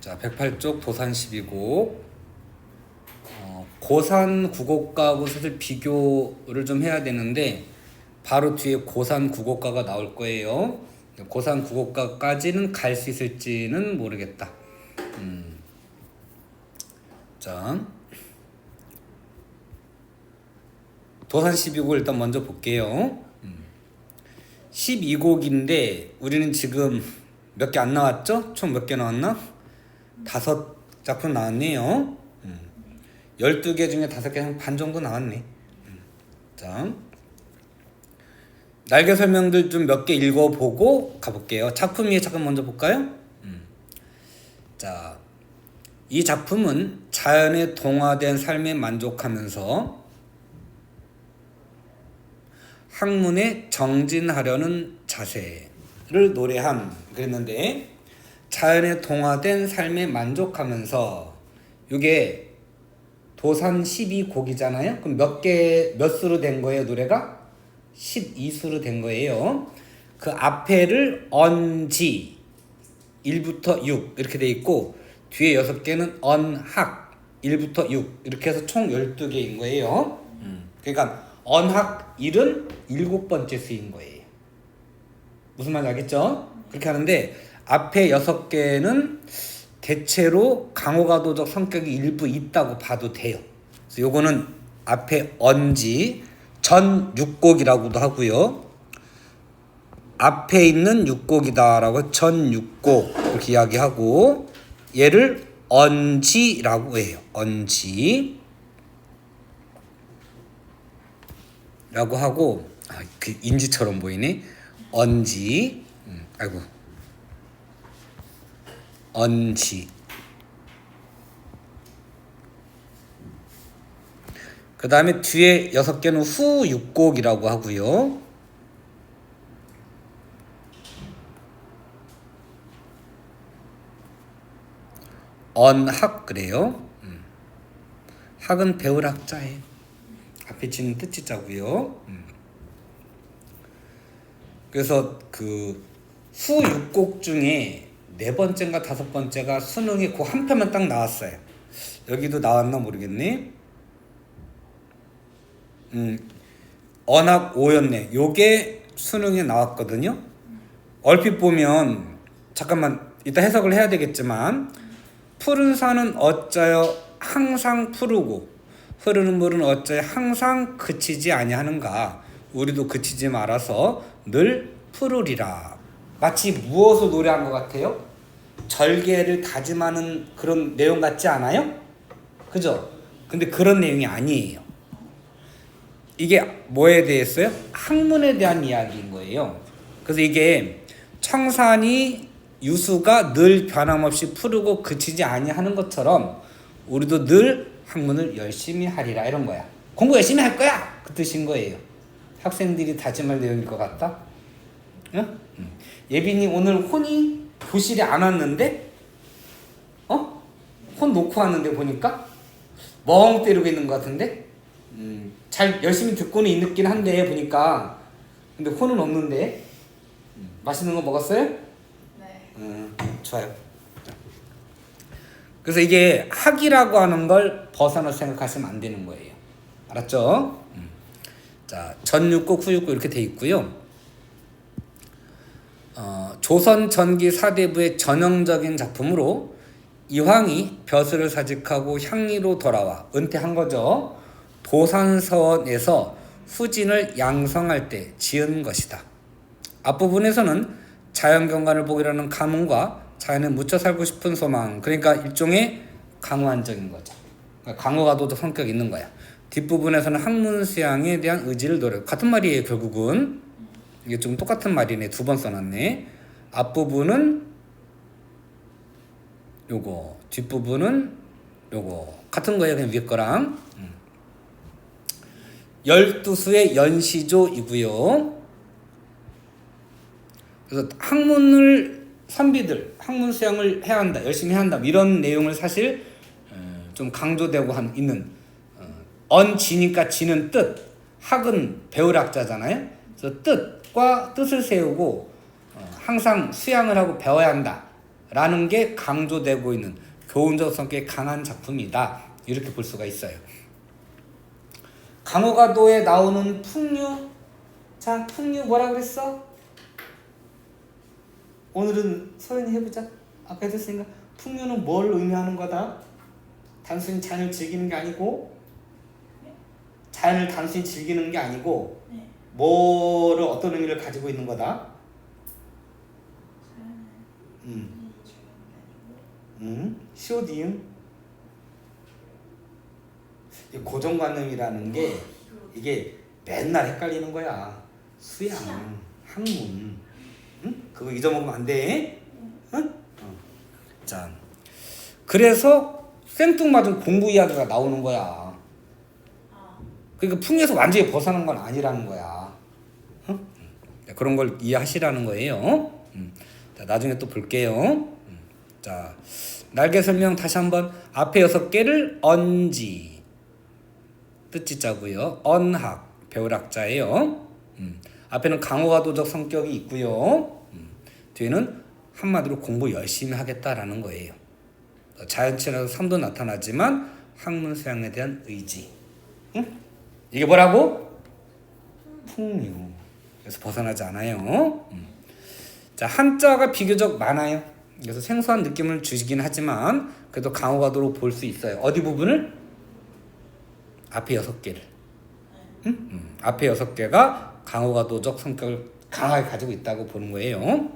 자, 108쪽 도산 12곡. 고산 9곡가하고 사실 비교를 좀 해야 되는데 바로 뒤에 고산 9곡가가 나올 거예요. 고산 9곡가까지는 갈 수 있을지는 모르겠다. 자, 도산 12곡을 일단 먼저 볼게요. 12곡인데 우리는 지금 몇 개 안 나왔죠? 총 몇 개 나왔나? 5작품 나왔네요. 12개 중에 5개 한 반 정도 나왔네. 자, 날개 설명들 좀 몇 개 읽어보고 가볼게요. 작품 위에 잠깐 먼저 볼까요? 자, 이 작품은 자연에 동화된 삶에 만족하면서 학문에 정진하려는 자세를 노래한 그랬는데, 자연에 동화된 삶에 만족하면서 이게 도산 12곡이잖아요. 그럼 몇 수로 된 거예요? 노래가 12수로 된 거예요. 그 앞에를 언지 1부터 6 이렇게 돼 있고 뒤에 6개는 언학 1부터 6 이렇게 해서 총 12개인 거예요. 그러니까 언학 1은 7번째 수인 거예요. 무슨 말인지 알겠죠? 그렇게 하는데 앞에 6개는 대체로 강호가도적 성격이 일부 있다고 봐도 돼요. 그래서 요거는 앞에 언지 전 6곡이라고도 하고요. 앞에 있는 6곡이다라고 전 6곡 이렇게 이야기하고, 얘를 언지라고 해요. 언지 라고 하고, 그 인지처럼 보이네. 언지. 아이고. 언지. 그 다음에 뒤에 6개는 후 6곡이라고 하고요. 언학 그래요. 학은 배울 학자예요. 앞에 지는 뜻이 자고요. 그래서 그 후 6곡 중에 4번째인가 5번째가 수능에 그 한 편만 딱 나왔어요. 여기도 나왔나 모르겠네. 언학 5였네. 요게 수능에 나왔거든요. 얼핏 보면, 잠깐만 이따 해석을 해야 되겠지만, 푸른 산은 어짜여 항상 푸르고 흐르는 물은 어짜여 항상 그치지 아니하는가. 우리도 그치지 말아서 늘 푸르리라. 마치 무엇을 노래한 것 같아요? 절개를 다짐하는 그런 내용 같지 않아요? 그죠? 근데 그런 내용이 아니에요. 이게 뭐에 대해서요? 학문에 대한 이야기인 거예요. 그래서 이게 청산이 유수가 늘 변함없이 푸르고 그치지 아니하는 것처럼 우리도 늘 학문을 열심히 하리라, 이런 거야. 공부 열심히 할 거야, 그 뜻인 거예요. 학생들이 다짐할 내용일 것 같다. 응? 예빈이 오늘 혼이 교실에 안 왔는데, 혼 놓고 왔는데 보니까 멍 때리고 있는 것 같은데, 잘 열심히 듣고는 있긴 한데 보니까, 근데 혼은 없는데. 맛있는 거 먹었어요? 네. 좋아요. 그래서 이게 학이라고 하는 걸 벗어나 생각하시면 안 되는 거예요. 알았죠? 자, 전육곡, 후육곡 이렇게 돼 있고요. 조선 전기 사대부의 전형적인 작품으로 이황이 벼슬을 사직하고 향리로 돌아와 은퇴한 거죠. 도산서원에서 후진을 양성할 때 지은 것이다. 앞부분에서는 자연경관을 보기라는 감흥과 자연에 묻혀 살고 싶은 소망, 그러니까 일종의 강화한적인 거죠. 그러니까 강호가도적 성격이 있는 거야. 뒷부분에서는 학문 수양에 대한 의지를 노려. 같은 말이에요, 결국은. 이게 좀 똑같은 말이네. 2번 써놨네. 앞부분은 요거, 뒷부분은 요거. 같은 거예요, 그냥 위에 거랑. 12수의 연시조이고요. 그래서 학문을 선비들, 학문 수양을 해야 한다, 열심히 해야 한다, 이런 내용을 사실 좀 강조되고 있는, 언지니까 지는 뜻, 학은 배울 학자잖아요. 그래서 뜻과 뜻을 세우고 항상 수양을 하고 배워야 한다, 라는 게 강조되고 있는 교훈적 성격이 강한 작품이다. 이렇게 볼 수가 있어요. 강호가도에 나오는 풍류. 자, 풍류 뭐라 그랬어? 오늘은 서연이 해보자. 아까 했으니까 풍류는 뭘 의미하는 거다? 단순히 자연을 즐기는 게 아니고, 자연을 단순히 즐기는 게 아니고, 뭐를 어떤 의미를 가지고 있는 거다? 시오디움. 고정관념이라는 게 이게 맨날 헷갈리는 거야. 수양, 학문, 응? 그거 잊어먹으면 안 돼. 응? 자, 그래서 생뚱맞은 공부 이야기가 나오는 거야. 그러니까 풍에서 완전히 벗어난 건 아니라는 거야. 응? 그런 걸 이해하시라는 거예요. 자, 나중에 또 볼게요. 자, 날개 설명 다시 한번. 앞에 6개를 언지, 뜻지자고요. 언학, 배울 학자예요. 앞에는 강호가도적 성격이 있고요. 뒤에는 한마디로 공부 열심히 하겠다라는 거예요. 자연친화도 삶도 나타나지만 학문 수양에 대한 의지. 응? 이게 뭐라고? 풍류. 그래서 벗어나지 않아요. 자, 한자가 비교적 많아요. 그래서 생소한 느낌을 주시긴 하지만 그래도 강호가도로 볼 수 있어요. 어디 부분을? 앞에 6개를. 앞에 6개가 강호가도적 성격을 강하게 가지고 있다고 보는 거예요.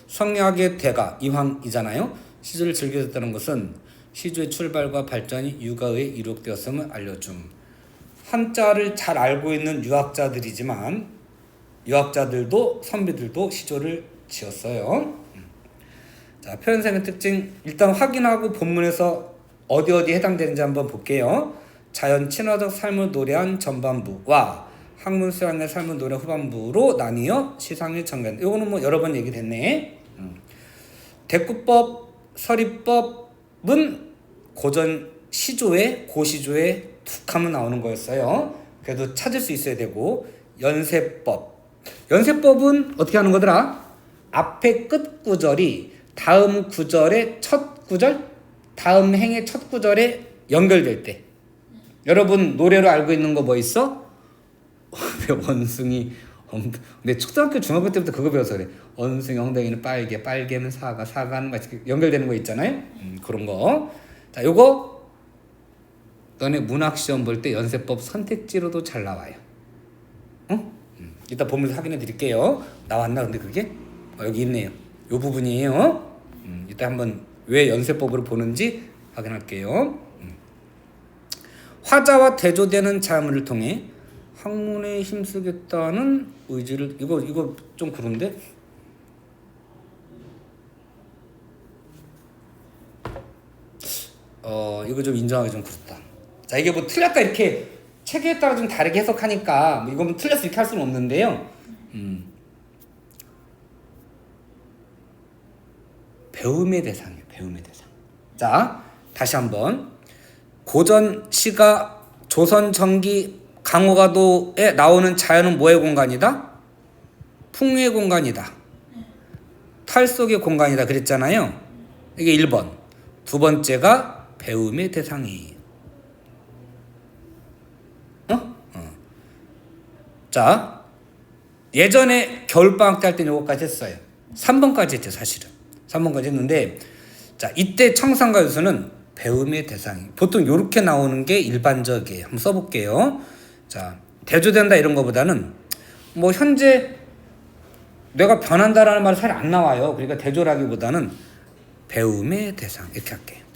성리학의 대가 이황이잖아요. 시조를 즐겨졌다는 것은 시조의 출발과 발전이 유가에 이룩되었음을 알려줌. 한자를 잘 알고 있는 유학자들이지만 유학자들도 선비들도 시조를 지었어요. 자, 표현상의 특징 일단 확인하고 본문에서 어디 해당되는지 한번 볼게요. 자연 친화적 삶을 노래한 전반부와 학문 수양의 삶을 노래 후반부로 나뉘어 시상을 전개한다. 이거는 뭐 여러 번 얘기됐네. 대구법, 서리법은 고전 시조에 고시조에 툭 하면 나오는 거였어요. 그래도 찾을 수 있어야 되고 연세법은 어떻게 하는 거더라? 앞에 끝 구절이 다음 구절의 첫 구절, 다음 행의 첫 구절에 연결될 때. 여러분 노래로 알고 있는 거 뭐 있어? 원숭이 근데 초등학교 중학교 때부터 그거 배워서 그래. 원숭이 엉덩이는 빨개, 빨개는 사과, 사과는 같이 연결되는 거 있잖아요. 그런 거. 자, 요거 너네 문학 시험 볼 때 연세법 선택지로도 잘 나와요. 이따 보면서 확인해 드릴게요. 나왔나 근데 그게? 여기 있네요. 요 부분이에요. 이따 한번 왜 연세법으로 보는지 확인할게요. 화자와 대조되는 자문을 통해 학문에 힘쓰겠다는 의지를 이거 좀 그런데 이거 좀 인정하기 좀 그렇다. 자, 이게 뭐 틀렸다 이렇게 책에 따라 좀 다르게 해석하니까 뭐 이건 틀렸어 이렇게 할 수는 없는데요. 배움의 대상이에요. 배움의 대상. 자, 다시 한번 고전 시가 조선 전기 강호가도에 나오는 자연은 뭐의 공간이다? 풍류의 공간이다. 탈 속의 공간이다 그랬잖아요. 이게 1번. 두 번째가 배움의 대상이에요. 자, 예전에 겨울방학 때 할 때는 요거까지 했어요. 3번까지 했죠 사실은. 3번까지 했는데 자, 이때 청산과 유수는 배움의 대상이 보통 이렇게 나오는 게 일반적이에요. 한번 써볼게요. 자, 대조된다 이런 거보다는 뭐 현재 내가 변한다라는 말이 잘 안 나와요. 그러니까 대조라기보다는 배움의 대상 이렇게 할게요.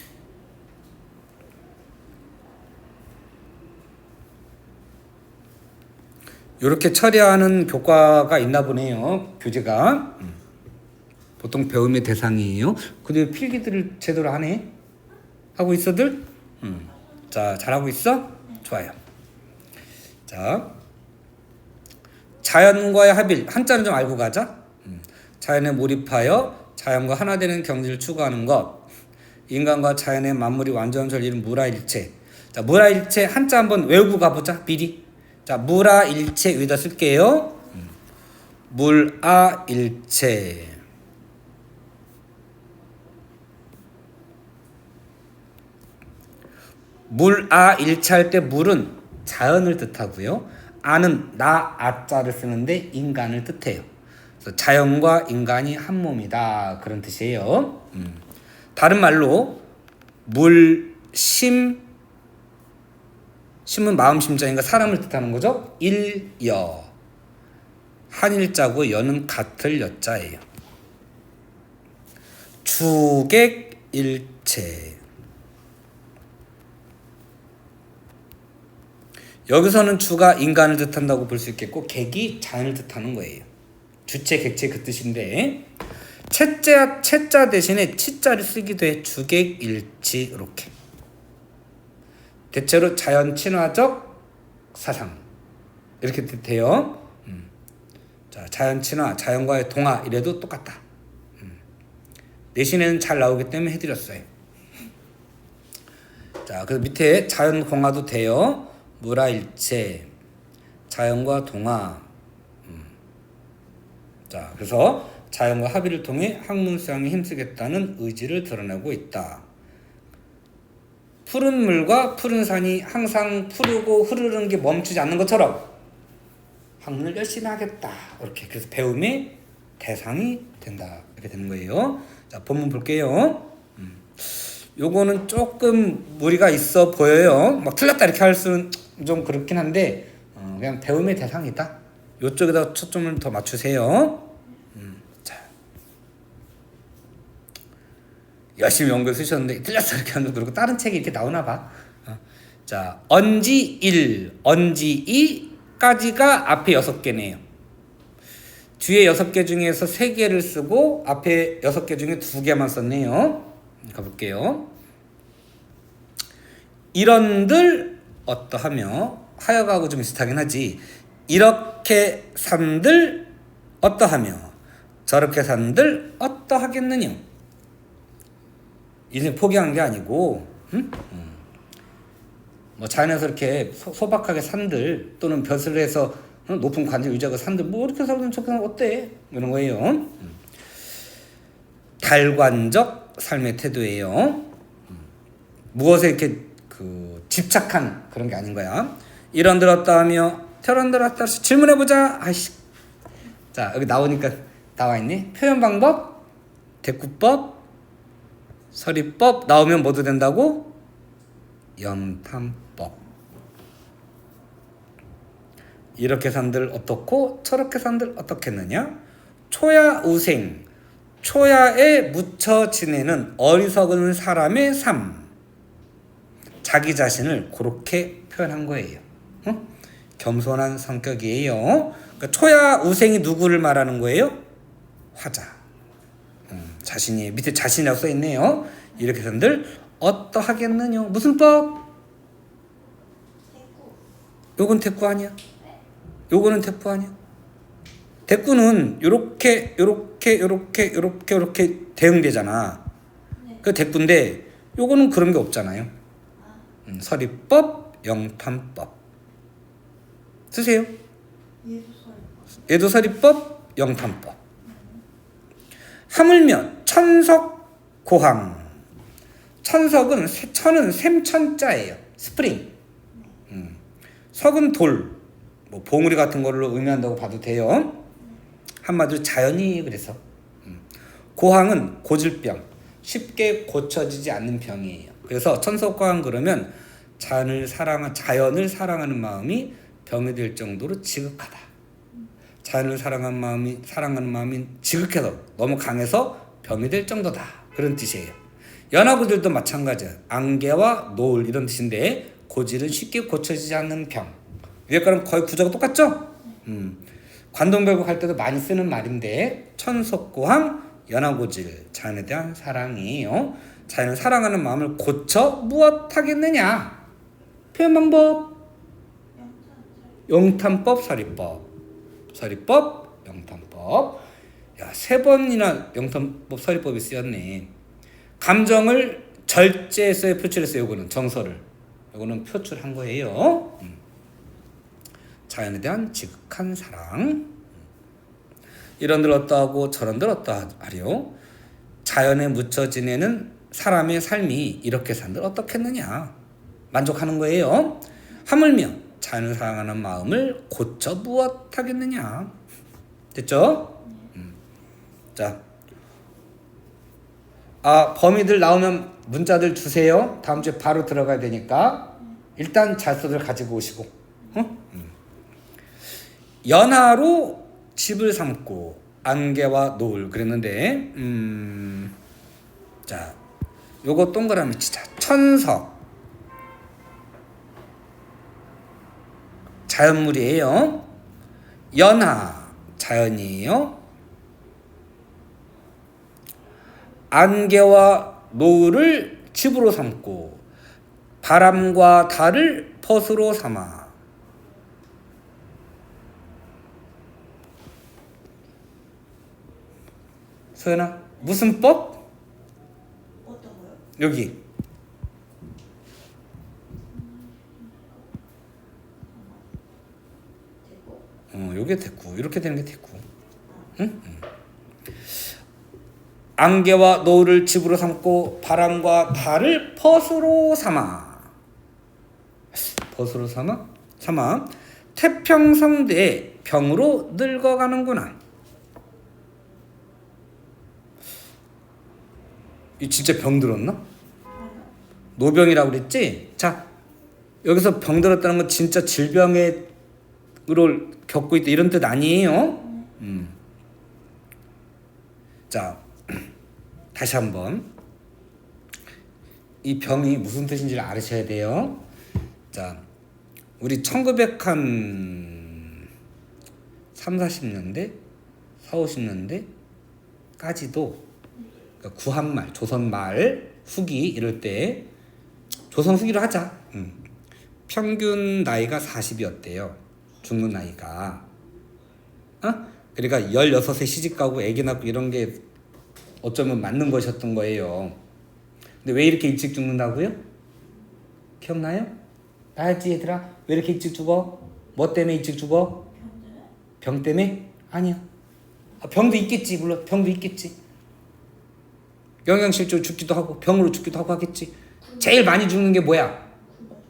이렇게 처리하는 교과가 있나 보네요. 교재가. 보통 배움의 대상이에요. 근데 필기들을 제대로 하네. 하고 있어들? 자, 잘하고 있어? 좋아요. 자, 자연과의 합일. 한자는 좀 알고 가자. 자연에 몰입하여 자연과 하나 되는 경지를 추구하는 것. 인간과 자연의 만물이 완전 전리는 무라일체. 자, 무라일체 한자 한번 외우고 가보자. 미리. 자, 무라일체 여기다 쓸게요. 물아일체. 물아 일치할 때 물은 자연을 뜻하고요. 아는 나 아자를 쓰는데 인간을 뜻해요. 그래서 자연과 인간이 한 몸이다 그런 뜻이에요. 다른 말로 물, 심, 심은 마음 심장인가 사람을 뜻하는 거죠. 일여 한일자고 여는 같을 여자예요. 주객일체. 여기서는 주가 인간을 뜻한다고 볼 수 있겠고 객이 자연을 뜻하는 거예요. 주체, 객체 그 뜻인데 채자 대신에 치자를 쓰기도 해. 주객일치 이렇게. 대체로 자연 친화적 사상 이렇게 뜻해요. 자, 자연 친화, 자연과의 동화 이래도 똑같다. 내신에는 잘 나오기 때문에 해드렸어요. 자, 그래서 밑에 자연 공화도 돼요. 물화일체, 자연과 동화. 자, 그래서 자연과 합의를 통해 학문성에 힘쓰겠다는 의지를 드러내고 있다. 푸른 물과 푸른 산이 항상 푸르고 흐르는 게 멈추지 않는 것처럼 학문을 열심히 하겠다. 이렇게. 그래서 배움의 대상이 된다. 이렇게 되는 거예요. 자, 본문 볼게요. 요거는 조금 무리가 있어 보여요. 막 틀렸다 이렇게 할 수는 좀 그렇긴 한데 그냥 배움의 대상이다. 요쪽에다 초점을 더 맞추세요. 자, 열심히 연구해 쓰셨는데 틀렸어 이렇게 하는 그리고 다른 책이 이렇게 나오나 봐. 자, 언지 1, 언지 2까지가 앞에 6개네요. 뒤에 6개 중에서 3개를 쓰고 앞에 6개 중에 2개만 썼네요. 가볼게요. 이런들 어떠하며 하여가하고 좀 비슷하긴 하지. 이렇게 산들 어떠하며 저렇게 산들 어떠하겠느냐. 인생 포기한 게 아니고 뭐 자연에서 이렇게 소박하게 산들 또는 벼슬 해서 높은 관절 유지하고 산들 뭐 이렇게 살면 좋게 어때? 이런 거예요. 달관적 삶의 태도예요. 무엇에 이렇게 집착한 그런 게 아닌 거야. 이런들 어떠하며 저런들 어떠하며 질문해보자. 아이씨. 자, 여기 나오니까 나와있네. 표현 방법, 대꾸법, 서리법 나오면 뭐도 된다고? 영탐법. 이렇게 산들 어떻고 저렇게 산들 어떻겠느냐. 초야우생, 초야에 묻혀 지내는 어리석은 사람의 삶. 자기 자신을 그렇게 표현한 거예요. 겸손한 성격이에요. 그러니까 초야우생이 누구를 말하는 거예요? 화자. 자신이 밑에 자신이라고 써 있네요. 이렇게 산들 어떠하겠느냐. 무슨 법? 요건 대꾸 아니야? 요거는 대꾸 아니야? 대꾸는 요렇게 대응되잖아. 그 대꾸인데 요거는 그런 게 없잖아요. 서리법, 영탐법 쓰세요. 얘도 서리법, 영탐법. 하물며 천석 고항. 천석은 천은 샘천자예요. 스프링. 석은 돌, 뭐 봉우리 같은 걸로 의미한다고 봐도 돼요. 한마디로 자연이 그래서. 고항은 고질병, 쉽게 고쳐지지 않는 병이에요. 그래서 천석고항 그러면 자연을 사랑하는 마음이 병이 될 정도로 지극하다. 자연을 사랑하는 마음이 지극해서 너무 강해서 병이 될 정도다. 그런 뜻이에요. 연화고들도 마찬가지야. 안개와 노을 이런 뜻인데 고질은 쉽게 고쳐지지 않는 병. 위에 거랑 거의 구조가 똑같죠? 관동별국 할 때도 많이 쓰는 말인데 천석고항 연화고질 자연에 대한 사랑이에요. 자연을 사랑하는 마음을 고쳐 무엇하겠느냐. 표현 방법 영탐법, 서리법, 영탐법. 야, 3번이나 영탐법, 서리법이 쓰였네. 감정을 절제해서 표출했어요. 요거는 정서를. 요거는 표출한 거예요. 자연에 대한 지극한 사랑. 이런들 어떠하고 저런들 어떠하리요. 자연에 묻혀 지내는 사람의 삶이 이렇게 산들 어떻겠느냐. 만족하는 거예요. 하물며 자연을 사랑하는 마음을 고쳐 무엇하겠느냐. 됐죠? 자, 범위들 나오면 문자들 주세요. 다음 주에 바로 들어가야 되니까 일단 자소들 가지고 오시고. 연하로 집을 삼고 안개와 노을 그랬는데 자, 요거 동그라미 치자. 천석 자연물이에요. 연하 자연이에요. 안개와 노을을 집으로 삼고 바람과 달을 벗으로 삼아. 소연아, 무슨 법? 어떤 거요? 여기 대고? 요게 됐고 이렇게 되는 게 됐고. 응? 안개와 노을을 집으로 삼고 바람과 달을 벗으로 삼아. 벗으로 삼아 태평성대의 병으로 늙어가는구나. 이 진짜 병 들었나? 노병이라고 그랬지? 자, 여기서 병 들었다는 건 진짜 질병으로 겪고 있다 이런 뜻 아니에요? 자, 다시 한번 이 병이 무슨 뜻인지를 알으셔야 돼요. 자, 우리 1900한 3, 40년대, 4, 50년대까지도 그러니까 구한말, 조선말 후기 이럴 때 조선 후기로 하자. 평균 나이가 40이었대요. 죽는 나이가. 그러니까 16세 시집가고 애기 낳고 이런 게 어쩌면 맞는 것이었던 거예요. 근데 왜 이렇게 일찍 죽는다고요? 기억나요? 알지 얘들아? 왜 이렇게 일찍 죽어? 뭐 때문에 일찍 죽어? 병 때문에? 아니야. 병도 있겠지. 물론 병도 있겠지. 영양실조 죽기도 하고 병으로 죽기도 하고 하겠지. 제일 많이 죽는 게 뭐야?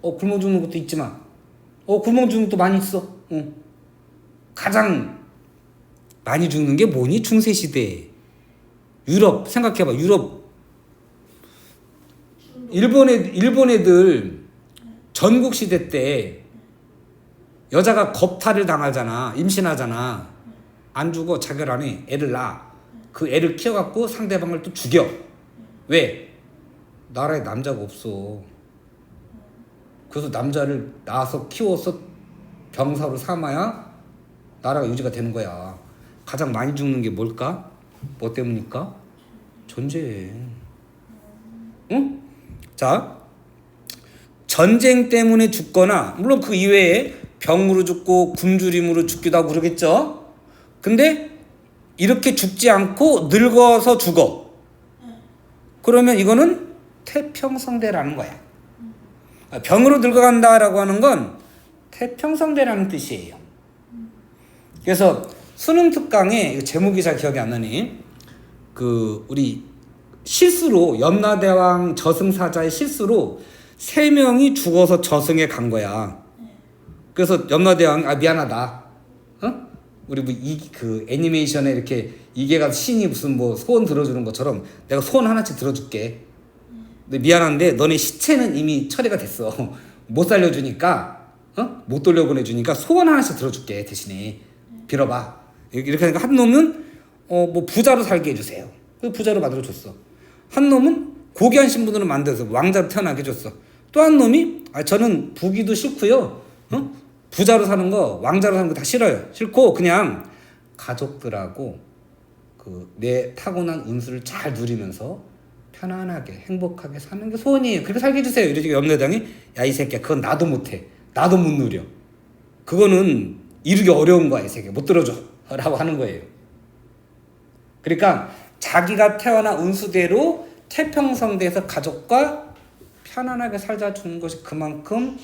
굶어 죽는 것도 있지만 굶어 죽는 것도 많이 있어. 가장 많이 죽는 게 뭐니? 중세시대 유럽 생각해봐. 유럽 일본 애들 전국시대 때 여자가 겁탈을 당하잖아. 임신하잖아. 안 죽어. 자결 안 해. 애를 낳아. 그 애를 키워갖고 상대방을 또 죽여. 왜? 나라에 남자가 없어. 그래서 남자를 낳아서 키워서 병사로 삼아야 나라가 유지가 되는 거야. 가장 많이 죽는 게 뭘까? 뭐 때문일까? 전쟁. 응? 자, 전쟁 때문에 죽거나 물론 그 이외에 병으로 죽고 굶주림으로 죽기도 하고 그러겠죠. 근데 이렇게 죽지 않고 늙어서 죽어. 그러면 이거는 태평성대라는 거야. 병으로 늙어간다라고 하는 건 태평성대라는 뜻이에요. 그래서 수능 특강에 제목이 잘 기억이 안 나니 우리 실수로 염라대왕 저승사자의 실수로 3명이 죽어서 저승에 간 거야. 그래서 염라대왕 미안하다. 우리 그 애니메이션에 이렇게 이계가 신이 무슨 뭐 소원 들어주는 것처럼 내가 소원 하나씩 들어줄게. 근데 미안한데 너네 시체는 이미 처리가 됐어. 못 살려주니까 못 돌려보내주니까 소원 하나씩 들어줄게. 대신에 빌어봐. 이렇게 하니까 한 놈은 뭐 부자로 살게 해주세요. 그 부자로 만들어줬어. 한 놈은 고귀한 신분으로 만들어서 왕자로 태어나게 해줬어. 또 한 놈이 저는 부귀도 싫고요. 부자로 사는 거 왕자로 사는 거 다 싫어요. 싫고 그냥 가족들하고 내 타고난 운수를 잘 누리면서 편안하게 행복하게 사는 게 소원이에요. 그렇게 살게 해주세요. 이러니까 염라대왕이 야 이 새끼야 그건 나도 못해. 나도 못 누려. 그거는 이루기 어려운 거야. 이 새끼 못 들어줘 라고 하는 거예요. 그러니까 자기가 태어난 운수대로 태평성대에서 가족과 편안하게 살자 주는 것이 그만큼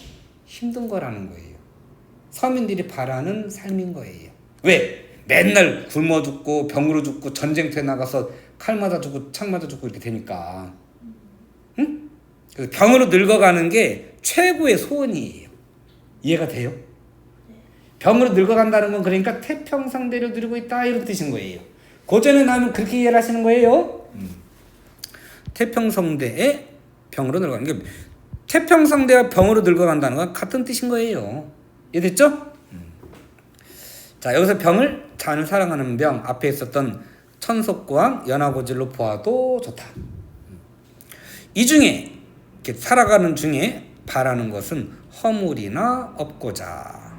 힘든 거라는 거예요. 서민들이 바라는 삶인 거예요. 왜? 맨날 굶어 죽고 병으로 죽고 전쟁터에 나가서 칼 맞아 죽고 창 맞아 죽고 이렇게 되니까. 응? 그래서 병으로 늙어가는 게 최고의 소원이에요. 이해가 돼요? 병으로 늙어간다는 건 그러니까 태평성대를 누리고 있다 이런 뜻인 거예요. 고전에 나오면 그렇게 이해를 하시는 거예요. 태평성대의 병으로 늙어가는 게 태평성대와 병으로 늙어간다는 건 같은 뜻인 거예요. 이해됐죠? 자, 여기서 병을 자연을 사랑하는 병 앞에 있었던 천속고왕 연화고질로 보아도 좋다. 이 중에 이렇게 살아가는 중에 바라는 것은 허물이나 없고자.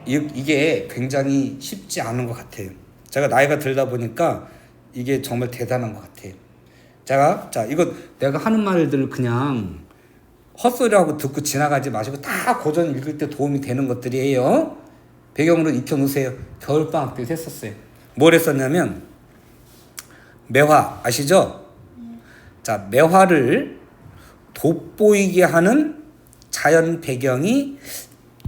이게 굉장히 쉽지 않은 것 같아요. 제가 나이가 들다 보니까 이게 정말 대단한 것 같아요. 자 이거 내가 하는 말들 그냥 헛소리하고 듣고 지나가지 마시고 다 고전 읽을 때 도움이 되는 것들이에요. 배경으로 익혀놓으세요. 겨울방학 때 했었어요. 뭘 했었냐면 매화 아시죠? 자, 매화를 돋보이게 하는 자연 배경이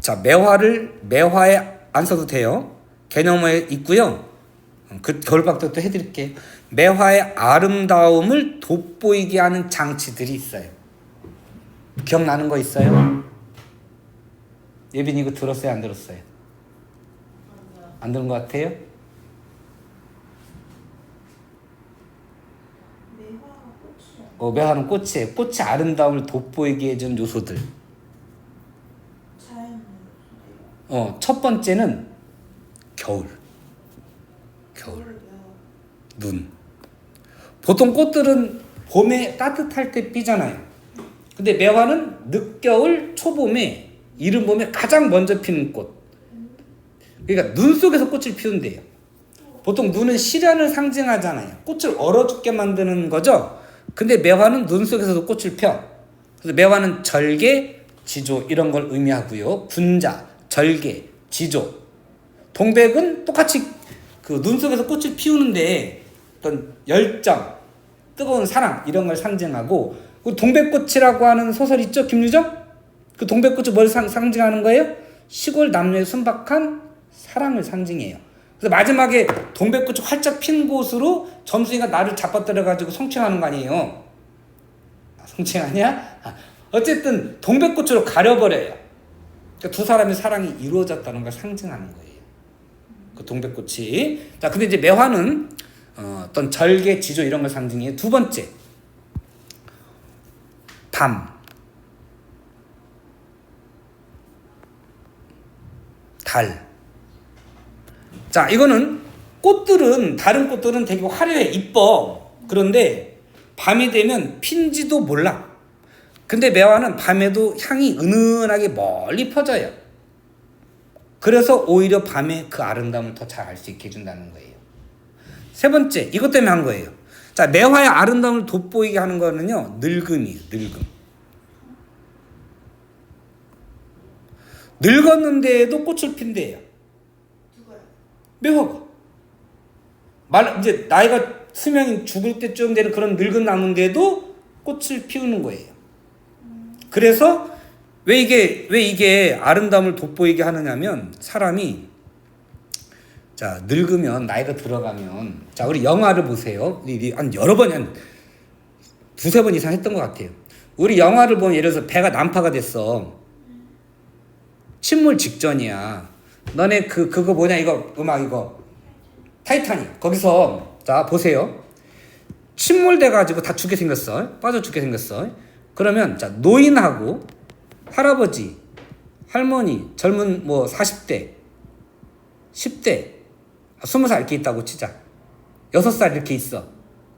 자, 매화에 안 써도 돼요. 개념에 있고요. 그 겨울방학 때 해드릴게요. 매화의 아름다움을 돋보이게 하는 장치들이 있어요. 기억나는 거 있어요? 예빈이 이거 들었어요? 안 들었어요? 안 들은 것 같아요? 매화가 꽃이야. 매화는 꽃이에요. 꽃의 아름다움을 돋보이게 해준 요소들. 자연물이에요. 첫 번째는 겨울. 눈. 보통 꽃들은 봄에 따뜻할 때 피잖아요. 근데 매화는 늦겨울, 초봄에, 이른 봄에 가장 먼저 피는 꽃. 그러니까 눈 속에서 꽃을 피운대요. 보통 눈은 시련을 상징하잖아요. 꽃을 얼어 죽게 만드는 거죠. 근데 매화는 눈 속에서도 꽃을 펴. 그래서 매화는 절개, 지조 이런 걸 의미하고요. 분자, 절개, 지조. 동백은 똑같이 그 눈 속에서 꽃을 피우는데 어떤 열정, 뜨거운 사랑 이런 걸 상징하고 그 동백꽃이라고 하는 소설 있죠? 김유정? 그 동백꽃이 뭘 상징하는 거예요? 시골 남녀의 순박한 사랑을 상징해요. 그래서 마지막에 동백꽃이 활짝 핀 곳으로 점순이가 나를 잡아들여가지고 성칭하는 거 아니에요? 성칭 아니야? 어쨌든 동백꽃으로 가려버려요. 그러니까 두 사람의 사랑이 이루어졌다는 걸 상징하는 거예요. 그 동백꽃이. 자, 근데 이제 매화는 어떤 절개, 지조 이런 걸 상징해요. 두 번째, 밤, 달. 자, 이거는 꽃들은 다른 꽃들은 되게 화려해, 이뻐. 그런데 밤이 되면 핀지도 몰라. 근데 매화는 밤에도 향이 은은하게 멀리 퍼져요. 그래서 오히려 밤에 그 아름다움을 더 잘 알 수 있게 해준다는 거예요. 세 번째, 이것 때문에 한 거예요. 자, 매화의 아름다움을 돋보이게 하는 거는요, 늙음이에요. 늙었는데도 꽃을 핀대요. 누가요? 매화가. 이제 나이가 수명이 죽을 때쯤 되는 그런 늙은 나무인데도 꽃을 피우는 거예요. 그래서 왜 이게 아름다움을 돋보이게 하느냐면 사람이 자, 늙으면 나이가 들어가면 자, 우리 영화를 보세요. 한 여러 번, 한 두세 번 이상 했던 것 같아요. 우리 영화를 보면 예를 들어서 배가 난파가 됐어. 침몰 직전이야. 너네 그거 뭐냐 이거 음악 이거 타이타닉 거기서 자 보세요. 침몰돼 가지고 다 죽게 생겼어. 빠져 죽게 생겼어. 그러면 자 노인하고 할아버지, 할머니, 젊은 뭐 40대, 10대, 20살 이렇게 있다고 치자. 6살 이렇게 있어.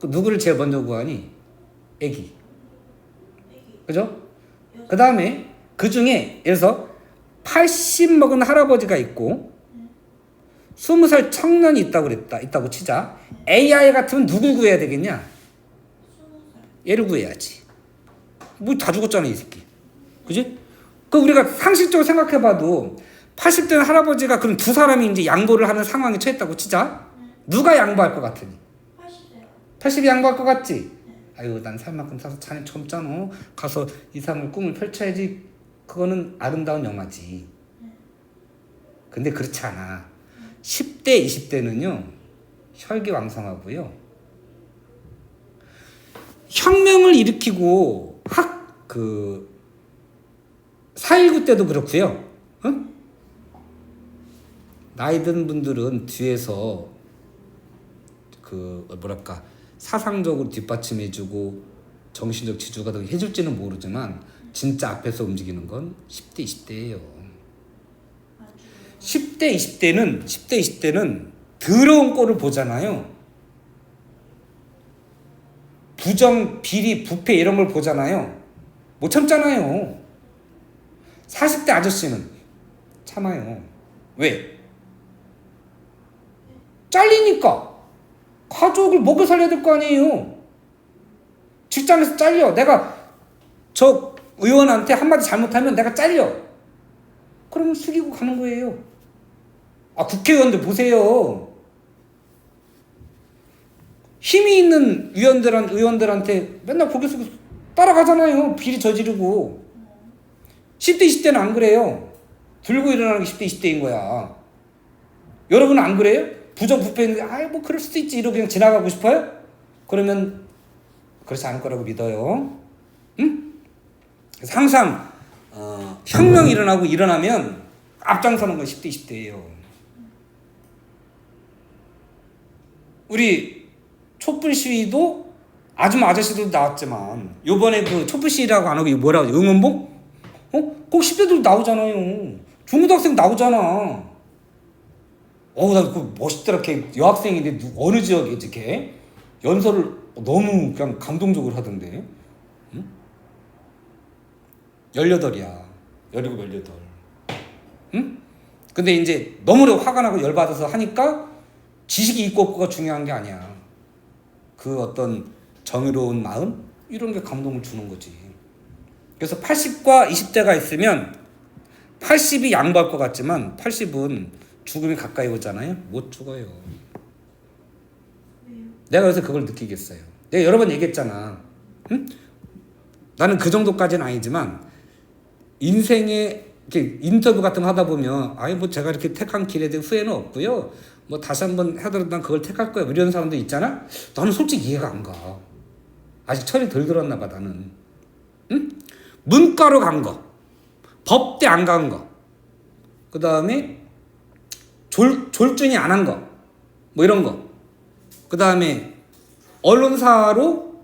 누구를 제일 먼저 구하니? 애기. 그죠? 그 다음에 그 중에 예를 들어서 80 먹은 할아버지가 있고 20살 청년이 있다고 치자. AI 같으면 누굴 구해야 되겠냐? 20살. 얘를 구해야지. 뭐 다 죽었잖아 이 새끼. 그지? 그 우리가 상식적으로 생각해봐도 80대 할아버지가 그럼 두 사람이 이제 양보를 하는 상황에 처했다고 치자. 누가 양보할 것 같으니? 80대요. 80이 양보할 것 같지? 아유 난 살 만큼 사서 자네 젊잖아. 가서 이 삶을 꿈을 펼쳐야지. 그거는 아름다운 영화지. 근데 그렇지 않아. 10대, 20대는요. 혈기왕성하고요. 혁명을 일으키고 4.19 때도 그렇고요. 응? 나이 든 분들은 뒤에서 그 뭐랄까 사상적으로 뒷받침해주고 정신적 지주가 더 해줄지는 모르지만 진짜 앞에서 움직이는 건 10대, 20대예요. 10대, 20대는 더러운 꼴을 보잖아요. 부정, 비리, 부패 이런 걸 보잖아요. 못 참잖아요. 40대 아저씨는 참아요. 왜? 잘리니까. 가족을 먹여 살려야 될 거 아니에요. 직장에서 잘려. 내가 저 의원한테 한마디 잘못하면 내가 잘려. 그러면 숙이고 가는 거예요. 아, 국회의원들 보세요. 힘이 있는 의원들한테 맨날 고개 숙여 따라가잖아요. 비리 저지르고. 10대, 20대는 안 그래요. 들고 일어나는 게 10대, 20대인 거야. 여러분은 안 그래요? 부정부패 있는데 아이 뭐 그럴 수도 있지 이러고 그냥 지나가고 싶어요? 그러면 그렇지 않을 거라고 믿어요. 응? 그래서 항상 혁명이 일어나면 앞장서는 건 10대, 20대예요. 우리 촛불 시위도 아줌마 아저씨들도 나왔지만 요번에 그 촛불 시위라고 안 하고 이거 뭐라고 응원봉? 꼭 10대들도 나오잖아요. 중고등학생 나오잖아. 나 그 멋있더라. 걔 여학생인데 어느 지역이지 걔? 연설을 너무 그냥 감동적으로 하던데. 응? 18이야. 17, 18. 응? 근데 이제 너무 화가 나고 열받아서 하니까 지식이 있고 없고가 중요한 게 아니야. 그 어떤 정의로운 마음? 이런 게 감동을 주는 거지. 그래서 80과 20대가 있으면 80이 양보할 것 같지만 80은 죽음이 가까이 오잖아요. 못 죽어요. 내가 요새 그걸 느끼겠어요. 내가 여러 번 얘기했잖아. 응? 나는 그 정도까지는 아니지만 인생에 이렇게 인터뷰 같은 거 하다 보면 아니 뭐 제가 이렇게 택한 길에 대한 후회는 없고요. 뭐 다시 한번 하더라도 난 그걸 택할 거야. 이런 사람들 있잖아. 나는 솔직히 이해가 안 가. 아직 철이 덜 들었나 봐 나는. 응? 문과로 간 거, 법대 안 간 거, 그 다음에 졸준이 안 한 거, 뭐 이런 거, 그 다음에 언론사로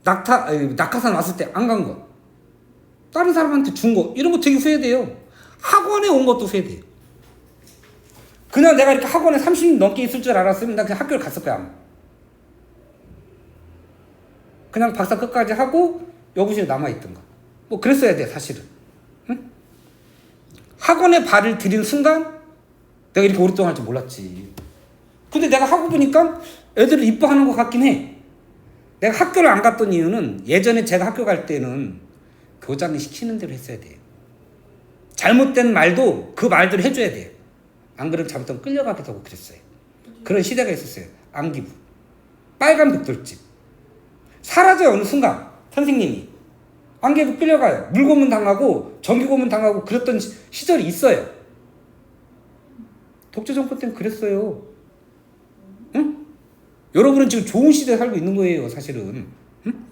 낙하산 왔을 때 안 간 거, 다른 사람한테 준 거, 이런 거 되게 후회돼요. 학원에 온 것도 후회돼요. 그냥 내가 이렇게 학원에 30년 넘게 있을 줄 알았으면 나 그냥 학교를 갔을 거야. 그냥 박사 끝까지 하고 여고시에 남아있던가. 뭐 그랬어야 돼 사실은. 응? 학원에 발을 들인 순간 내가 이렇게 오랫동안 할 줄 몰랐지. 근데 내가 하고 보니까 애들을 이뻐하는 것 같긴 해. 내가 학교를 안 갔던 이유는 예전에 제가 학교 갈 때는 교장이 시키는 대로 했어야 돼요. 잘못된 말도 그 말대로 해줘야 돼요. 안 그러면 잘못하면 끌려가기도 하고 그랬어요. 그런 시대가 있었어요. 암기부, 빨간 벽돌집. 사라져요 어느 순간 선생님이. 안개도 끌려가요. 물고문 당하고 전기고문 당하고 그랬던 시절이 있어요. 독재 정권 때는 그랬어요. 응? 여러분은 지금 좋은 시대에 살고 있는 거예요 사실은. 응?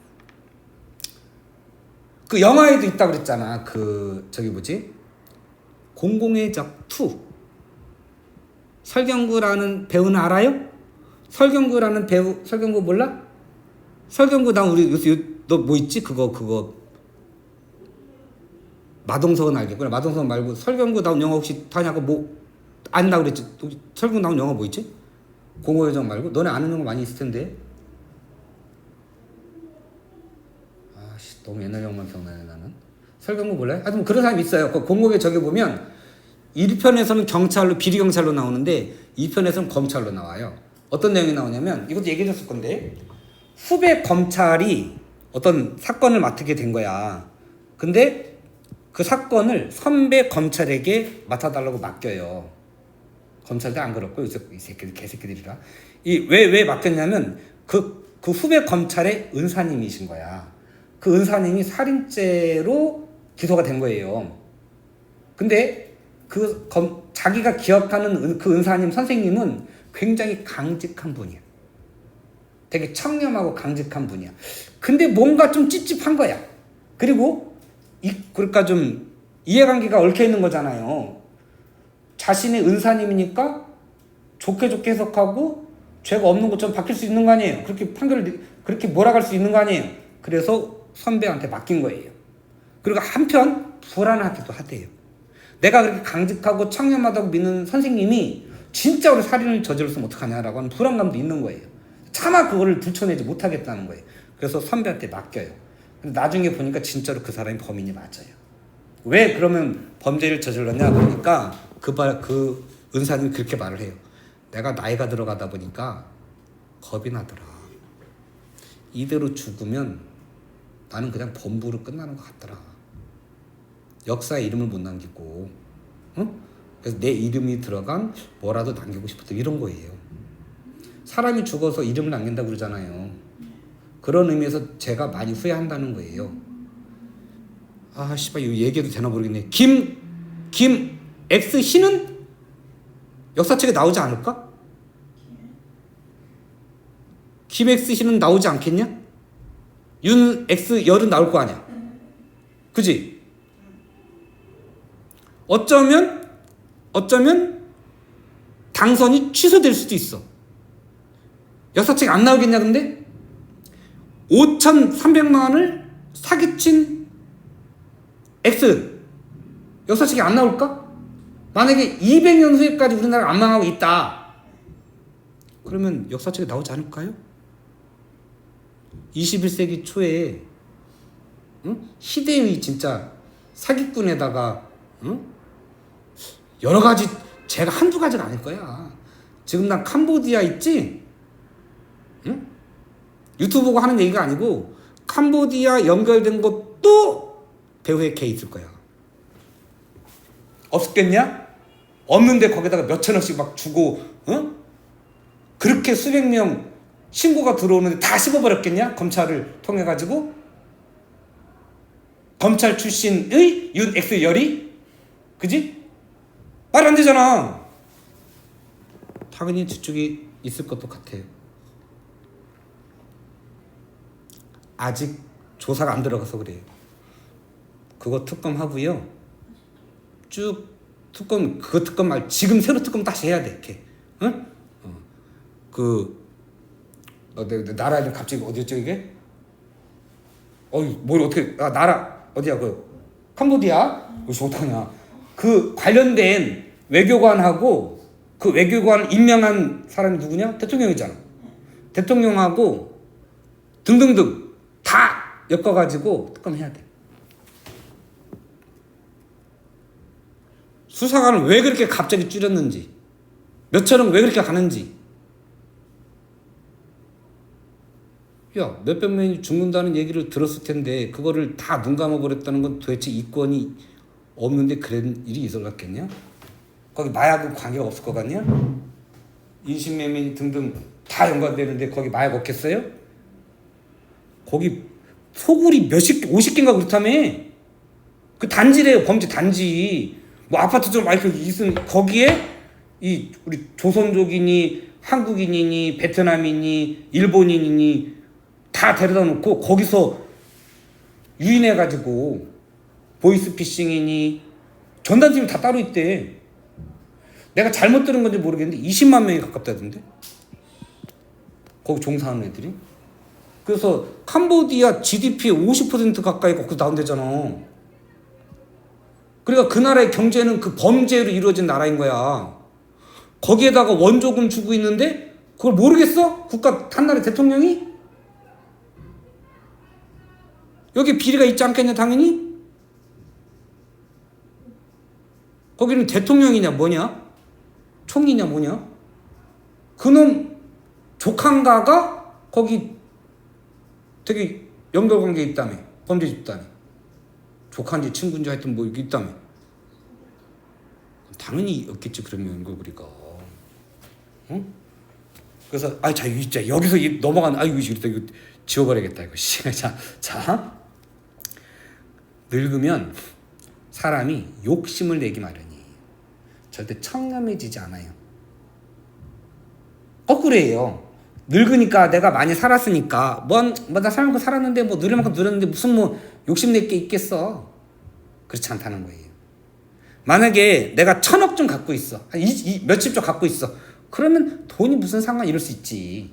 그 영화에도 있다고 그랬잖아. 그 저기 뭐지? 공공의 적 2. 설경구라는 배우는 알아요? 설경구라는 배우, 설경구 몰라? 설경구 나 우리 요새 너 뭐 있지? 그거 마동석은 알겠구나. 마동석 말고 설경구 나온 영화 혹시 다냐고 뭐 안다 그랬지? 설경구 나온 영화 뭐 있지? 공공의 적 말고 너네 아는 영화 많이 있을 텐데. 아씨 너무 옛날 영화만 기억나네 나는. 설경구 몰라요? 하여튼 뭐 그런 사람이 있어요. 그 공공의 적에 보면 1편에서는 경찰로 비리 경찰로 나오는데 2편에서는 검찰로 나와요. 어떤 내용이 나오냐면 이것도 얘기해 줬을 건데 후배 검찰이 어떤 사건을 맡게 된 거야. 근데 그 사건을 선배 검찰에게 맡아달라고 맡겨요. 검찰도 안 그렇고 이 새끼들 개새끼들이라. 왜 맡겼냐면 그 후배 검찰의 은사님이신 거야. 그 은사님이 살인죄로 기소가 된 거예요. 근데 자기가 기억하는 그 은사님 선생님은 굉장히 강직한 분이야. 되게 청렴하고 강직한 분이야. 근데 뭔가 좀 찝찝한 거야. 그리고 그러니까 좀 이해관계가 얽혀 있는 거잖아요. 자신의 은사님이니까 좋게 좋게 해석하고 죄가 없는 것처럼 바뀔 수 있는 거 아니에요. 그렇게 몰아갈 수 있는 거 아니에요. 그래서 선배한테 맡긴 거예요. 그리고 한편 불안하기도 하대요. 내가 그렇게 강직하고 청렴하다고 믿는 선생님이 진짜로 살인을 저질렀으면 어떡하냐라고 하는 불안감도 있는 거예요. 차마 그거를 들춰내지 못하겠다는 거예요. 그래서 선배한테 맡겨요. 근데 나중에 보니까 진짜로 그 사람이 범인이 맞아요. 왜 그러면 범죄를 저질렀냐 그러니까 그 은사님이 그렇게 말을 해요. 내가 나이가 들어가다 보니까 겁이 나더라. 이대로 죽으면 나는 그냥 범부로 끝나는 것 같더라. 역사에 이름을 못 남기고, 응? 그래서 내 이름이 들어간 뭐라도 남기고 싶었다 이런 거예요. 사람이 죽어서 이름을 남긴다고 그러잖아요. 그런 의미에서 제가 많이 후회한다는 거예요. 아 씨발 이거 얘기해도 되나 모르겠네. 김 X 씨는 역사책에 나오지 않을까? 김 X 씨는 나오지 않겠냐? 윤 X 열은 나올 거 아니야. 그지? 어쩌면 당선이 취소될 수도 있어. 역사책에 안 나오겠냐 근데? 5,300만 원을 사기친 X 역사책에 안 나올까? 만약에 200년 후에까지 우리나라가 안 망하고 있다. 그러면 역사책에 나오지 않을까요? 21세기 초에 응? 희대의 진짜 사기꾼에다가 응? 여러 가지 제가 한두 가지가 아닐 거야. 지금 난 캄보디아 있지? 응? 유튜브 보고 하는 얘기가 아니고 캄보디아 연결된 것도 배후에 걔 있을 거야. 없었겠냐? 없는데 거기다가 몇천 원씩 막 주고 응? 그렇게 수백 명 신고가 들어오는데 다 씹어버렸겠냐? 검찰을 통해 가지고 검찰 출신의 윤 X 열이 그지? 말 안 되잖아. 당연히 저쪽이 있을 것도 같아요. 아직 조사가 안 들어가서 그래요. 그거 특검하고요. 쭉 특검 그거 특검 말 지금 새로 특검 다시 해야 돼. 이렇게. 응? 나라 이름 갑자기 어디였죠 이게? 뭘 어떻게 나라 어디야 그 캄보디아? 이거 어떡하냐? 그 관련된 외교관하고 그 외교관 임명한 사람이 누구냐? 대통령이잖아. 대통령하고 등등등 다 엮어가지고 특검해야 돼. 수사관을 왜 그렇게 갑자기 줄였는지, 몇천억 왜 그렇게 가는지. 야, 몇백 명이 죽는다는 얘기를 들었을 텐데 그거를 다 눈 감아버렸다는 건 도대체 이권이 없는데 그런 일이 있었겠냐? 거기 마약은 관계가 없을 것 같냐? 인신매매 등등 다 연관되는데 거기 마약 없겠어요? 거기 소굴이 몇십 개, 50개인가 그렇다며. 그 단지래요. 범죄 단지. 뭐 아파트처럼 막 이렇게 있은 거기에 이 우리 조선족이니 한국인이니 베트남이니 일본인이니 다 데려다 놓고 거기서 유인해가지고 보이스피싱이니 전단팀이 다 따로 있대. 내가 잘못 들은 건지 모르겠는데 20만 명이 가깝다던데 거기 종사하는 애들이. 그래서 캄보디아 GDP의 50% 가까이가 거기서 나온대잖아. 그러니까 그 나라의 경제는 그 범죄로 이루어진 나라인 거야. 거기에다가 원조금 주고 있는데 그걸 모르겠어? 국가 한나라 대통령이? 여기 비리가 있지 않겠냐 당연히? 거기는 대통령이냐 뭐냐? 총리냐 뭐냐? 그놈 조카인가가 거기 되게 연결관계 있다며. 범죄 집단이. 조카인지 친구인지 하여튼 뭐 있다며. 당연히 없겠지 그러면 연결고리가. 응? 그래서 자 진짜 여기서 넘어간 이거 지워버려야겠다 이거. 자 늙으면 사람이 욕심을 내기 마련이. 절대 청렴해지지 않아요. 거꾸로예요. 늙으니까 내가 많이 살았으니까 나 살만큼 살았는데 뭐 누릴 만큼 누렸는데 무슨 뭐 욕심낼 게 있겠어. 그렇지 않다는 거예요. 만약에 내가 1,000억 좀 갖고 있어. 한 몇십조 갖고 있어. 그러면 돈이 무슨 상관 이럴 수 있지.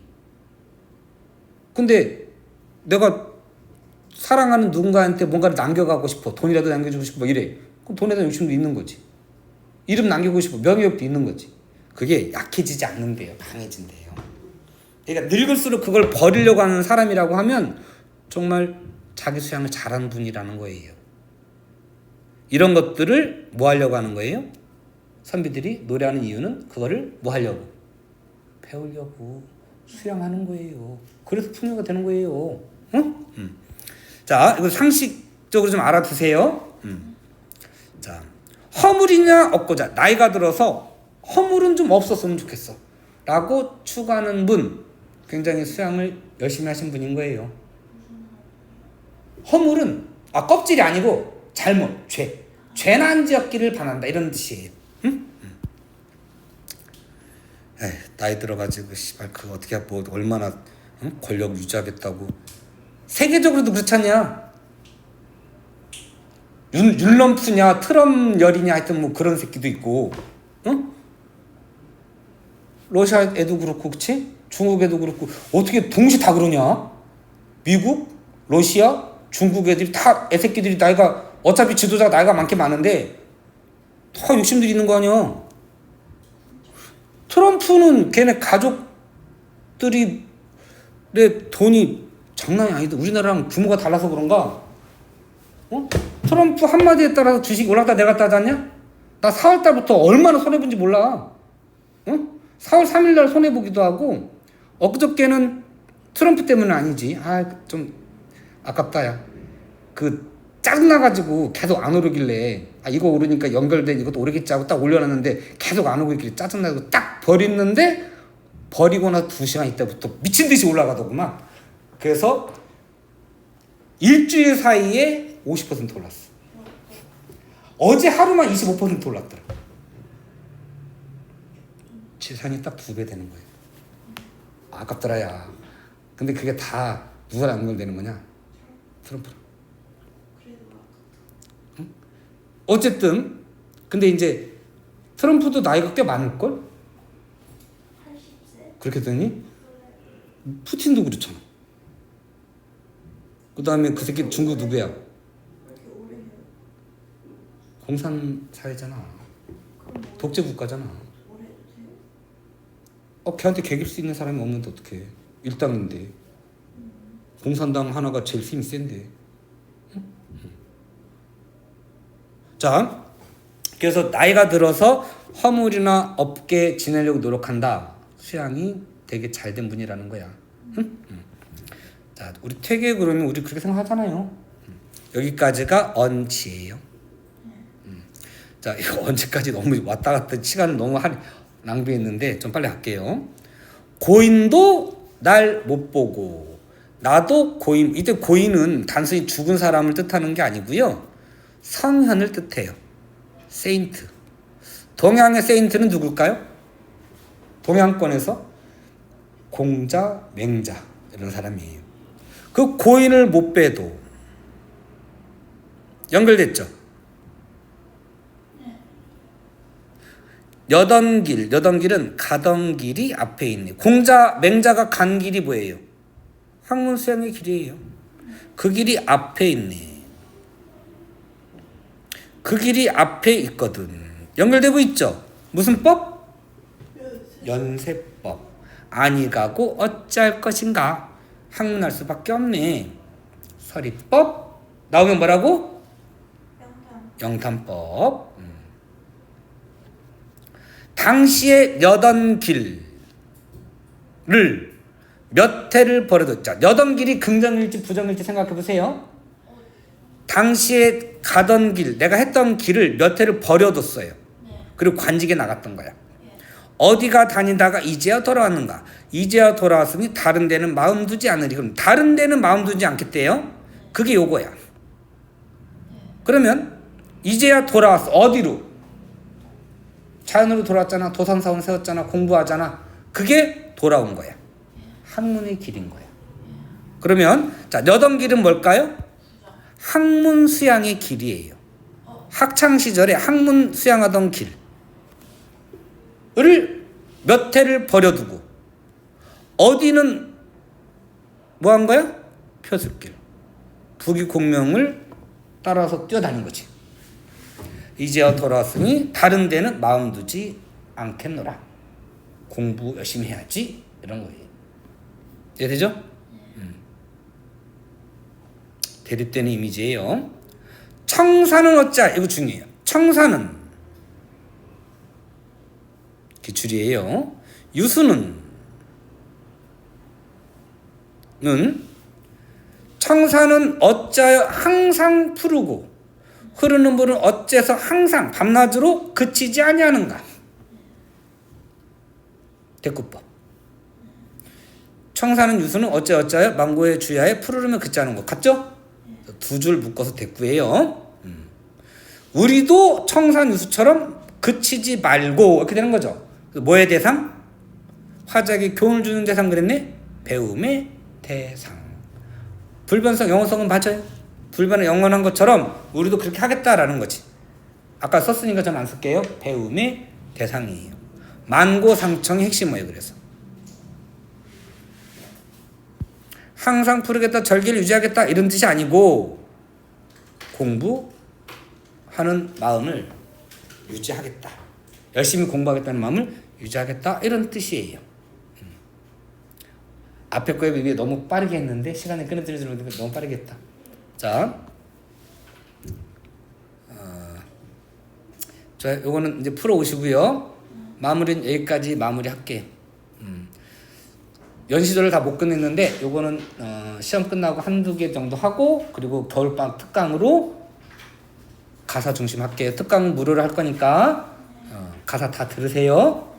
근데 내가 사랑하는 누군가한테 뭔가를 남겨가고 싶어. 돈이라도 남겨주고 싶어. 뭐 이래. 그럼 돈에 대한 욕심도 있는 거지. 이름 남기고 싶어. 명예욕도 있는 거지. 그게 약해지지 않는데요. 강해진대요. 그러니까 늙을수록 그걸 버리려고 하는 사람이라고 하면 정말 자기 수양을 잘하는 분이라는 거예요. 이런 것들을 뭐 하려고 하는 거예요? 선비들이 노래하는 이유는 그거를 뭐 하려고? 배우려고 수양하는 거예요. 그래서 풍요가 되는 거예요. 응? 자, 이거 상식적으로 좀 알아두세요. 자, 허물이냐 없고자. 나이가 들어서 허물은 좀 없었으면 좋겠어 라고 추구하는 분, 굉장히 수양을 열심히 하신 분인 거예요. 허물은 껍질이 아니고 잘못, 죄난 지었기를 바란다 이런 뜻이에요. 응? 에이, 나이 들어가지고 씨발 그거 어떻게 뭐 얼마나 권력 유지하겠다고. 세계적으로도 그렇지 않냐? 율럼프냐 트럼열이냐 하여튼 뭐 그런 새끼도 있고, 응? 러시아 애도 그렇고, 그치? 중국 애도 그렇고, 어떻게 동시에 다 그러냐? 미국, 러시아, 중국 애들이 다 애새끼들이 나이가, 어차피 지도자가 나이가 많긴 많은데 다 욕심들이 있는 거 아니야? 트럼프는 걔네 가족들이 내 돈이 장난이 아니다. 우리나라랑 규모가 달라서 그런가? 트럼프 한마디에 따라서 주식이 올랐다 내렸다 하지 않냐? 나 4월달부터 얼마나 손해본지 몰라. 4월 3일날 손해보기도 하고, 엊그저께는 트럼프 때문은 아니지. 좀 아깝다 야. 짜증나가지고 계속 안 오르길래 이거 오르니까 연결된 이것도 오르겠지 하고 딱 올려놨는데 계속 안 오고 있길래 짜증나고 딱 버렸는데, 버리고 나서 2시간 있다부터 미친듯이 올라가더구만. 그래서 일주일 사이에 50% 올랐어. 어제 하루만 25% 올랐더라. 재산이 딱 2배 되는 거예요. 아깝더라 야. 근데 그게 다 누구랑 연결되는 거냐? 트럼프랑. 어쨌든 근데 이제 트럼프도 나이가 꽤 많을걸? 80세? 그렇게 되니? 푸틴도 그렇잖아. 그 다음에 그 새끼 중국 누구야? 왜 이렇게 오래 해요? 공산사회잖아. 그럼 뭐 독재국가잖아. 오래 해도 돼요? 걔한테 개길 수 있는 사람이 없는데 어떡해. 일당인데. 공산당 하나가 제일 힘이 센데. 자, 그래서 나이가 들어서 허물이나 없게 지내려고 노력한다. 수양이 되게 잘된 분이라는 거야. 자, 우리 퇴계 그러면 우리 그렇게 생각하잖아요. 여기까지가 언치예요. 자, 이거 언제까지 너무 왔다 갔다 시간을 너무 낭비했는데 좀 빨리 할게요. 고인도 날 못 보고 나도 고인. 이때 고인은 단순히 죽은 사람을 뜻하는 게 아니고요. 성현을 뜻해요. 세인트. 동양의 세인트는 누굴까요? 동양권에서 공자, 맹자 이런 사람이에요. 그 고인을 못 뵈도 연결됐죠. 여던길은 가던 길이 앞에 있네. 공자, 맹자가 간 길이 뭐예요? 학문수양의 길이에요. 그 길이 앞에 있네. 그 길이 앞에 있거든. 연결되고 있죠. 무슨 법? 연세법. 아니 가고 어찌할 것인가. 학문할 수밖에 없네. 서리법. 나오면 뭐라고? 영탄법. 당시에 여던길을 몇 해를 벌여도, 자, 여던길이 긍정일지 부정일지 생각해 보세요. 당시에 가던 길, 내가 했던 길을 몇 해를 버려뒀어요. 그리고 관직에 나갔던 거야. 어디가 다니다가 이제야 돌아왔는가? 이제야 돌아왔으니 다른 데는 마음 두지 않으리. 그럼 다른 데는 마음 두지 않겠대요. 그게 요거야. 그러면 이제야 돌아왔어. 어디로? 자연으로 돌아왔잖아. 도산사원 세웠잖아. 공부하잖아. 그게 돌아온 거야. 학문의 길인 거야. 그러면 자, 여던 길은 뭘까요? 학문 수양의 길이에요. 학창 시절에 학문 수양하던 길을 몇 해를 버려두고 어디는 뭐 한 거야? 표습길. 부귀공명을 따라서 뛰어다닌 거지. 이제야 돌아왔으니 다른 데는 마음 두지 않겠노라. 공부 열심히 해야지. 이런 거예요. 이해되죠? 대립되는 이미지예요. 청사는 어짜? 이거 중요해요. 청사는 기출이에요. 유수는 청사는 어짜여 항상 푸르고 흐르는 물은 어째서 항상 밤낮으로 그치지 아니하는가. 대꾸법. 청사는 유수는 어짜여 망고의 주야에 푸르르면 그치 않은 것 같죠? 두 줄 묶어서 대꾸예요. 우리도 청산 유수처럼 그치지 말고 이렇게 되는 거죠. 뭐의 대상? 화작이 교훈을 주는 대상 그랬네? 배움의 대상. 불변성 영어성은 맞아요. 불변은 영원한 것처럼 우리도 그렇게 하겠다라는 거지. 아까 썼으니까 전 안 쓸게요. 배움의 대상이에요. 만고상청의 핵심이에요. 그래서 항상 푸르겠다, 절기를 유지하겠다 이런 뜻이 아니고 공부하는 마음을 유지하겠다, 열심히 공부하겠다는 마음을 유지하겠다 이런 뜻이에요. 앞에 거에 비해 너무 빠르게 했는데 시간이 끊어지는 줄 알았는데 너무 빠르게 했다. 자, 자, 요거는 이제 풀어 오시고요. 마무리는 여기까지 마무리할게요. 연시도를 다 못 끝냈는데 요거는 시험 끝나고 한두 개 정도 하고 그리고 겨울방학 특강으로 가사 중심 할게요. 특강은 무료로 할 거니까 가사 다 들으세요.